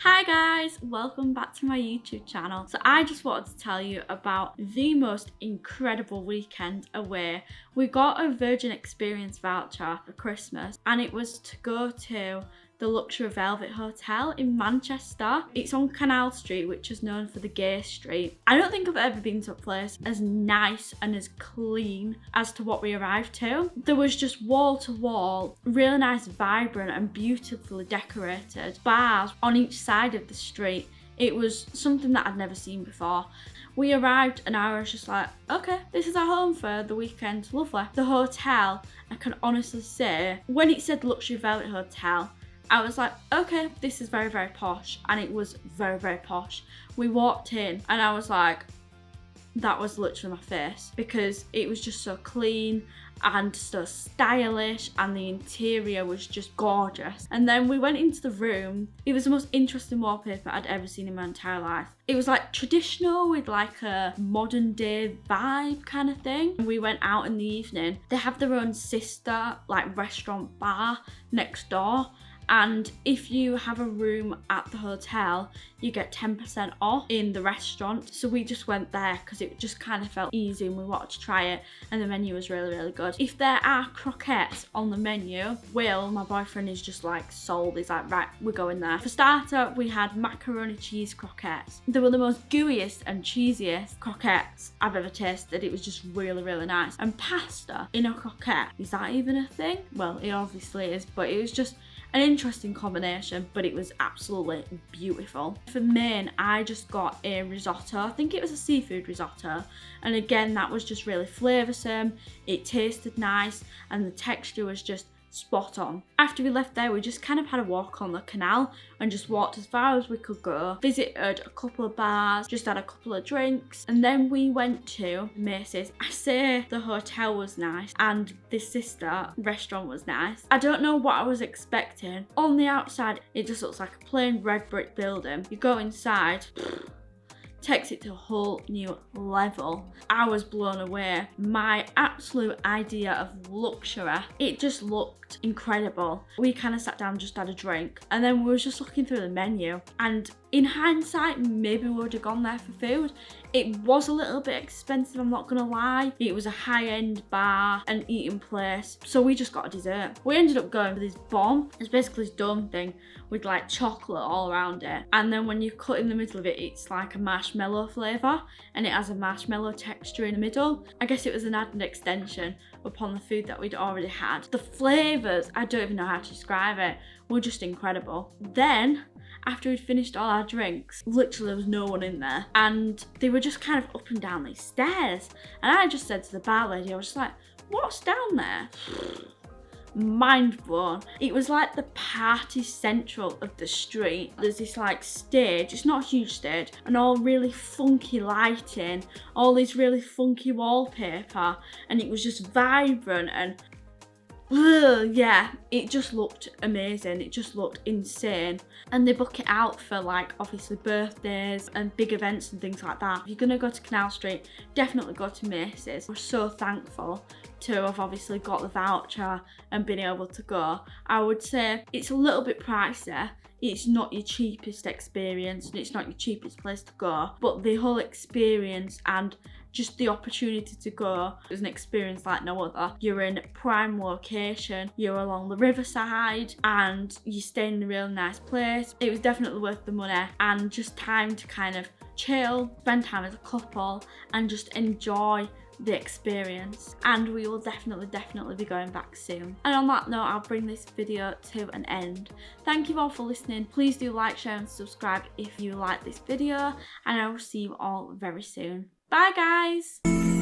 Hi guys, welcome back to my YouTube channel. So I just wanted to tell you about the most incredible weekend away. We got a Virgin Experience voucher for Christmas and it was to go to the Luxury Velvet Hotel in Manchester. It's on Canal Street, which is known for the gay street. I don't think I've ever been to a place as nice and as clean as to what we arrived to. There was just wall to wall, really nice, vibrant and beautifully decorated bars on each side of the street. It was something that I'd never seen before. We arrived and I was just like, okay, this is our home for the weekend, lovely. The hotel, I can honestly say, when it said Luxury Velvet Hotel, I was like, okay, this is very, very posh. And it was very, very posh. We walked in and I was like, that was literally my face, because it was just so clean and so stylish and the interior was just gorgeous. And then we went into the room. It was the most interesting wallpaper I'd ever seen in my entire life. It was like traditional with like a modern day vibe kind of thing. We went out in the evening. They have their own sister like restaurant bar next door. And if you have a room at the hotel, you get 10% off in the restaurant. So we just went there because it just kind of felt easy and we wanted to try it. And the menu was really, really good. If there are croquettes on the menu, Will, my boyfriend, is just like sold. He's like, right, we're going there. For starter, we had macaroni cheese croquettes. They were the most gooeyest and cheesiest croquettes I've ever tasted. It was just really, really nice. And pasta in a croquette, is that even a thing? Well, it obviously is, but it was just an interesting combination, but it was absolutely beautiful. For main, I just got a risotto. I think it was a seafood risotto. And again, that was just really flavoursome. It tasted nice and the texture was just spot on. After we left there, we just kind of had a walk on the canal and just walked as far as we could go. Visited a couple of bars, just had a couple of drinks, and then we went to Macy's. I say the hotel was nice and the sister restaurant was nice. I don't know what I was expecting. On the outside, it just looks like a plain red brick building. You go inside, takes it to a whole new level. I was blown away. My absolute idea of luxury, it just looked incredible. We kind of sat down, just had a drink, and then we were just looking through the menu, and in hindsight, maybe we would have gone there for food. It was a little bit expensive, I'm not gonna lie. It was a high-end bar and eating place, so we just got a dessert. We ended up going for this bomb. It's basically this dome thing with like chocolate all around it, and then when you cut in the middle of it, it's like a marshmallow flavour and it has a marshmallow texture in the middle. I guess it was an added extension upon the food that we'd already had. The flavours, I don't even know how to describe it, were just incredible. Then after we'd finished all our drinks, literally there was no one in there and they were just kind of up and down these stairs, and I just said to the bar lady, I was just like, what's down there? Mind blown. It was like the party central of the street. There's this like stage, it's not a huge stage, and all really funky lighting, all this really funky wallpaper, and it was just vibrant and yeah, it just looked amazing. It just looked insane. And they book it out for like obviously birthdays and big events and things like that. If you're gonna go to Canal Street, definitely go to Macy's. We're so thankful to have obviously got the voucher and been able to go. I would say it's a little bit pricey. It's not your cheapest experience and it's not your cheapest place to go, but the whole experience and just the opportunity to go is an experience like no other. You're in prime location, you're along the riverside, and you stay in a really nice place. It was definitely worth the money and just time to kind of chill, spend time as a couple and just enjoy the experience. And we will definitely be going back soon. And on that note, I'll bring this video to an end. Thank you all for listening. Please do like, share and subscribe if you like this video, and I will see you all very soon. Bye guys!